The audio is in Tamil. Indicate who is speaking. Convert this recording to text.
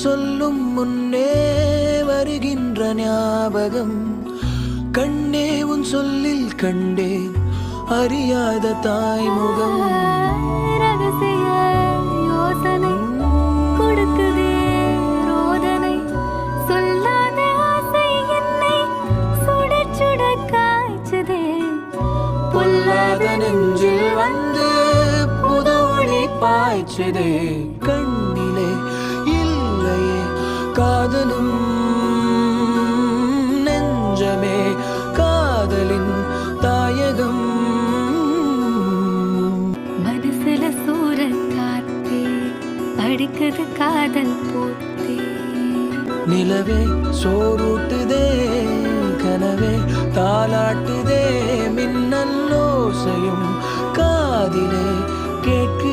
Speaker 1: சொல்லும் முன்னே வருகின்ற ஞாபகம். கண்ணே உன் சொல்லில் கண்டேன் அறியாத தாய்முகம்.
Speaker 2: ரகசிய யோசனை கொடுக்குதே ரோதனை. சொல்லாத ஆசை என்னை சுட சுட காய்ச்சதே.
Speaker 1: பொல்லாத நெஞ்சில் வந்து புது ஒளி பாய்ச்சதே. கண்ணிலே இல்லையே காதலும் நெஞ்சமே காதலின் தாயகம்.
Speaker 2: மனசுல சூற காத்தே அடிக்குது காதல் போத்தே.
Speaker 1: நிலவே சோறுட்டுதே கனவே தாலாட்டுதே. மின்னல் ஓசையும் காதிலே கேட்க